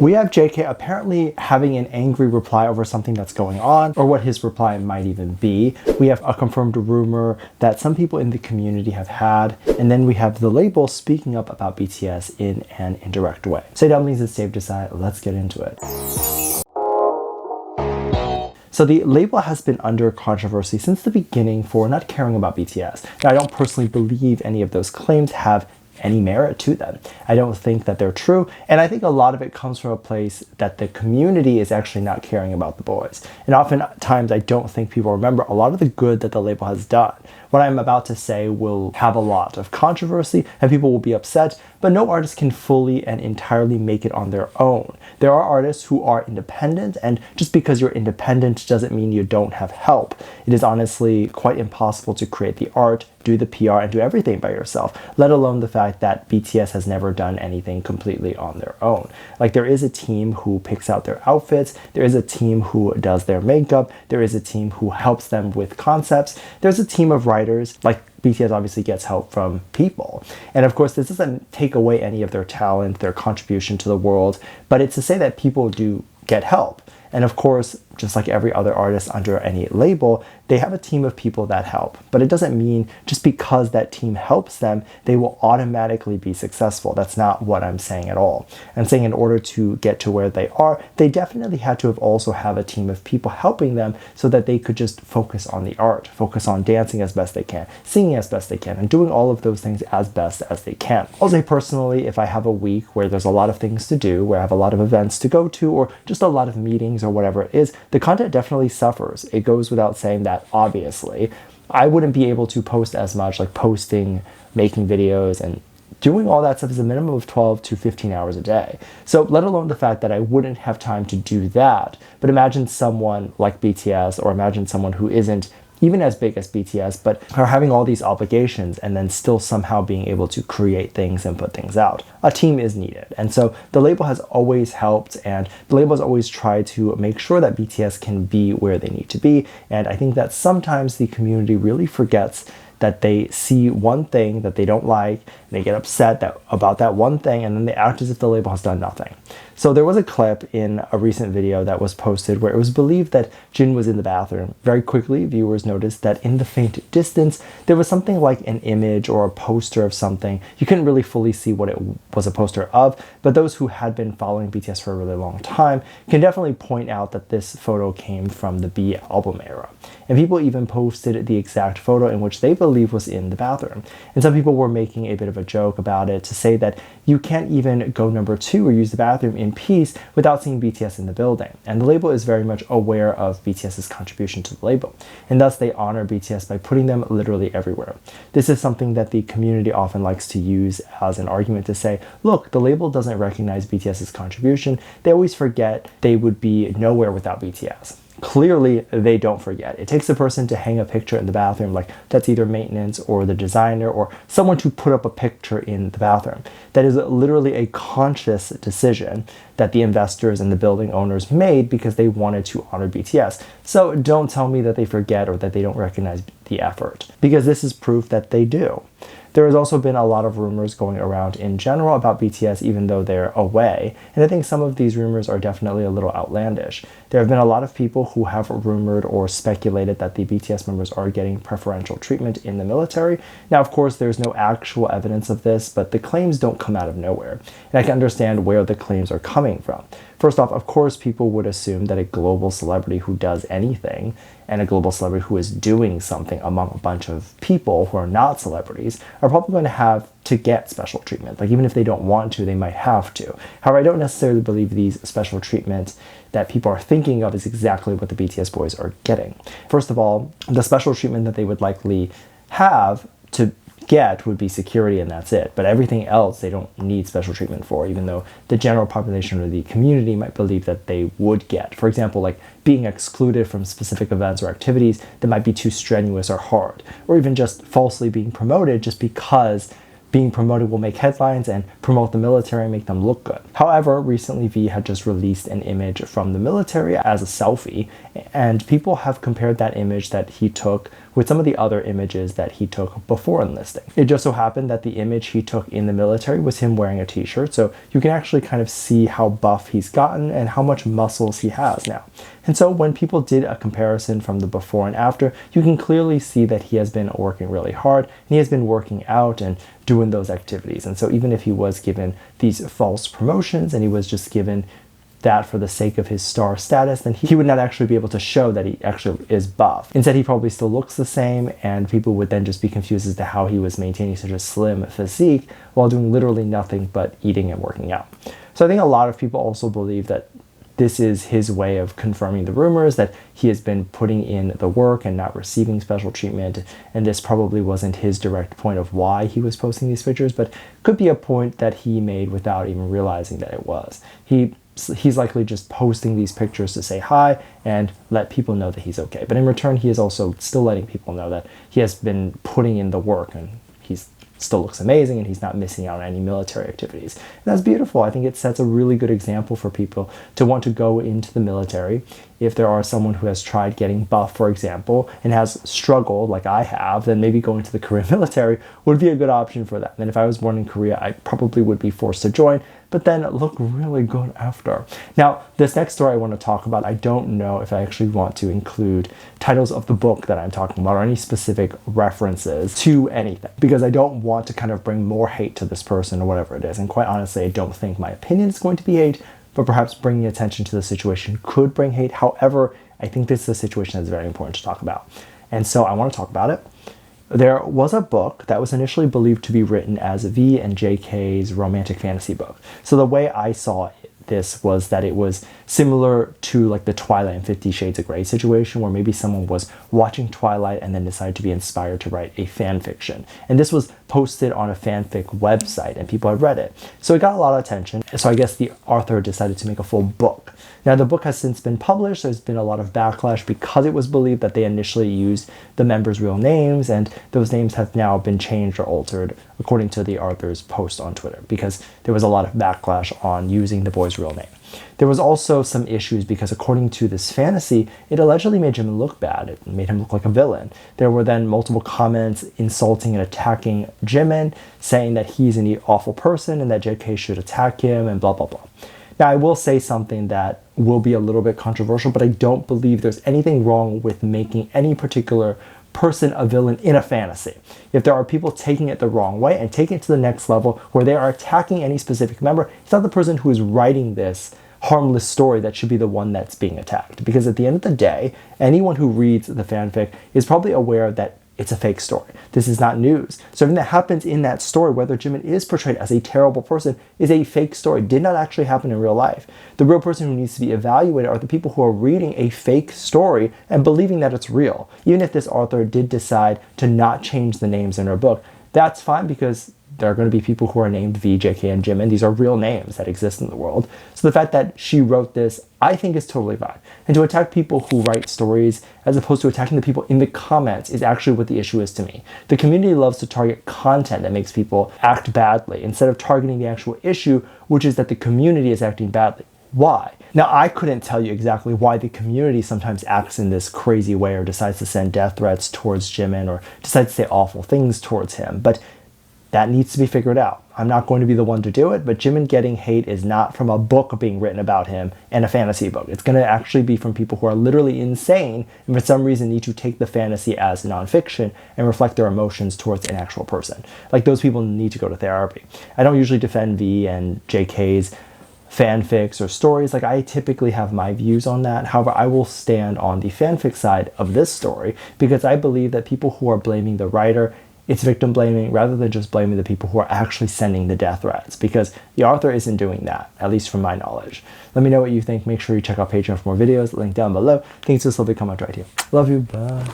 We have JK apparently having an angry reply over something that's going on, or what his reply might even be. We have a confirmed rumor that some people in the community have had, and then we have the label speaking up about BTS in an indirect way. Say dumplings is safe to decide. Let's get into it. So the label has been under controversy since the beginning for not caring about BTS. Now, I don't personally believe any of those claims have any merit to them. I don't think that they're true, and I think a lot of it comes from a place that the community is actually not caring about the boys. And oftentimes I don't think people remember a lot of the good that the label has done. What I'm about to say will have a lot of controversy and people will be upset, but no artist can fully and entirely make it on their own. There are artists who are independent, and just because you're independent doesn't mean you don't have help. It is honestly quite impossible to create the art, do the PR, and do everything by yourself, let alone the fact that BTS has never done anything completely on their own. Like, there is a team who picks out their outfits, there is a team who does their makeup, there is a team who helps them with concepts, there's a team of writers. Like, BTS obviously gets help from people. And of course, this doesn't take away any of their talent, their contribution to the world, but it's to say that people do get help. And of course, just like every other artist under any label, they have a team of people that help. But it doesn't mean just because that team helps them, they will automatically be successful. That's not what I'm saying at all. I'm saying in order to get to where they are, they definitely had to have also have a team of people helping them so that they could just focus on the art, focus on dancing as best they can, singing as best they can, and doing all of those things as best as they can. I'll say personally, if I have a week where there's a lot of things to do, where I have a lot of events to go to, or just a lot of meetings or whatever it is, the content definitely suffers. It goes without saying that, obviously. I wouldn't be able to post as much, like posting, making videos, and doing all that stuff is a minimum of 12 to 15 hours a day. So let alone the fact that I wouldn't have time to do that. But imagine someone like BTS, or imagine someone who isn't even as big as BTS, but are having all these obligations and then still somehow being able to create things and put things out. A team is needed. And so the label has always helped, and the label has always tried to make sure that BTS can be where they need to be. And I think that sometimes the community really forgets that they see one thing that they don't like, and they get upset about that one thing, and then they act as if the label has done nothing. So there was a clip in a recent video that was posted where it was believed that Jin was in the bathroom. Very quickly, viewers noticed that in the faint distance, there was something like an image or a poster of something. You couldn't really fully see what it was a poster of, but those who had been following BTS for a really long time can definitely point out that this photo came from the B album era. And people even posted the exact photo in which they believe was in the bathroom. And some people were making a bit of a joke about it to say that you can't even go number 2 or use the bathroom in peace without seeing BTS in the building. And the label is very much aware of BTS's contribution to the label, and thus they honor BTS by putting them literally everywhere. This is something that the community often likes to use as an argument to say, look, the label doesn't recognize BTS's contribution. They always forget they would be nowhere without BTS. Clearly, they don't forget. It takes a person to hang a picture in the bathroom, like that's either maintenance or the designer or someone to put up a picture in the bathroom. That is literally a conscious decision that the investors and the building owners made because they wanted to honor BTS. So don't tell me that they forget or that they don't recognize the effort, because this is proof that they do. There has also been a lot of rumors going around in general about BTS, even though they're away. And I think some of these rumors are definitely a little outlandish. There have been a lot of people who have rumored or speculated that the BTS members are getting preferential treatment in the military. Now, of course, there's no actual evidence of this, but the claims don't come out of nowhere. And I can understand where the claims are coming from. First off, of course, people would assume that a global celebrity who does anything and a global celebrity who is doing something among a bunch of people who are not celebrities are probably going to have to get special treatment. Like, even if they don't want to, they might have to. However, I don't necessarily believe these special treatments that people are thinking of is exactly what the BTS boys are getting. First of all, the special treatment that they would likely have to get would be security, and that's it. But everything else they don't need special treatment for, even though the general population or the community might believe that they would get. For example, like being excluded from specific events or activities that might be too strenuous or hard, or even just falsely being promoted just because being promoted will make headlines and promote the military and make them look good. However, recently V had just released an image from the military as a selfie, and people have compared that image that he took with some of the other images that he took before enlisting. It just so happened that the image he took in the military was him wearing a t-shirt, so you can actually kind of see how buff he's gotten and how much muscles he has now. And so when people did a comparison from the before and after, you can clearly see that he has been working really hard, and he has been working out and doing those activities. And so even if he was given these false promotions and he was just given that for the sake of his star status, then he would not actually be able to show that he actually is buff. Instead, he probably still looks the same, and people would then just be confused as to how he was maintaining such a slim physique while doing literally nothing but eating and working out. So I think a lot of people also believe that this is his way of confirming the rumors that he has been putting in the work and not receiving special treatment, and this probably wasn't his direct point of why he was posting these pictures, but could be a point that he made without even realizing that it was. He's likely just posting these pictures to say hi and let people know that he's okay. But in return, he is also still letting people know that he has been putting in the work and he's still looks amazing and he's not missing out on any military activities. And that's beautiful. I think it sets a really good example for people to want to go into the military. If there are someone who has tried getting buff, for example, and has struggled like I have, then maybe going to the Korean military would be a good option for them. And if I was born in Korea, I probably would be forced to join, but then look really good after. Now, this next story I want to talk about, I don't know if I actually want to include titles of the book that I'm talking about or any specific references to anything, because I don't want to kind of bring more hate to this person or whatever it is. And quite honestly, I don't think my opinion is going to be hate, but perhaps bringing attention to the situation could bring hate. However, I think this is a situation that's very important to talk about. And so I want to talk about it. There was a book that was initially believed to be written as V and JK's romantic fantasy book. So the way I saw this was that it was similar to like the Twilight and 50 Shades of Grey situation, where maybe someone was watching Twilight and then decided to be inspired to write a fan fiction. And this was posted on a fanfic website and people had read it. So it got a lot of attention. So I guess the author decided to make a full book. Now the book has since been published. There's been a lot of backlash because it was believed that they initially used the members' real names, and those names have now been changed or altered according to the author's post on Twitter, because there was a lot of backlash on using the boy's real name. There was also some issues because according to this fantasy, it allegedly made Jimin look bad. It made him look like a villain. There were then multiple comments insulting and attacking Jimin, saying that he's an awful person and that JK should attack him and blah, blah, blah. Now, I will say something that will be a little bit controversial, but I don't believe there's anything wrong with making any particular person a villain in a fantasy. If there are people taking it the wrong way and taking it to the next level where they are attacking any specific member, it's not the person who is writing this harmless story that should be the one that's being attacked. Because at the end of the day, anyone who reads the fanfic is probably aware that it's a fake story. This is not news. So everything that happens in that story, whether Jimin is portrayed as a terrible person, is a fake story. It did not actually happen in real life. The real person who needs to be evaluated are the people who are reading a fake story and believing that it's real. Even if this author did decide to not change the names in her book, that's fine, because there are going to be people who are named V, JK, and Jimin. These are real names that exist in the world. So the fact that she wrote this, I think, is totally fine. And to attack people who write stories as opposed to attacking the people in the comments is actually what the issue is to me. The community loves to target content that makes people act badly instead of targeting the actual issue, which is that the community is acting badly. Why? Now, I couldn't tell you exactly why the community sometimes acts in this crazy way or decides to send death threats towards Jimin or decides to say awful things towards him, but that needs to be figured out. I'm not going to be the one to do it, but Jimin getting hate is not from a book being written about him and a fantasy book. It's going to actually be from people who are literally insane and for some reason need to take the fantasy as nonfiction and reflect their emotions towards an actual person. Like, those people need to go to therapy. I don't usually defend V and JK's fanfics or stories. Like, I typically have my views on that. However, I will stand on the fanfic side of this story because I believe that people who are blaming the writer, it's victim blaming rather than just blaming the people who are actually sending the death threats, because the author isn't doing that, at least from my knowledge. Let me know what you think. Make sure you check out Patreon for more videos. Link down below. Thanks for this lovely comment right here. Love you. Bye.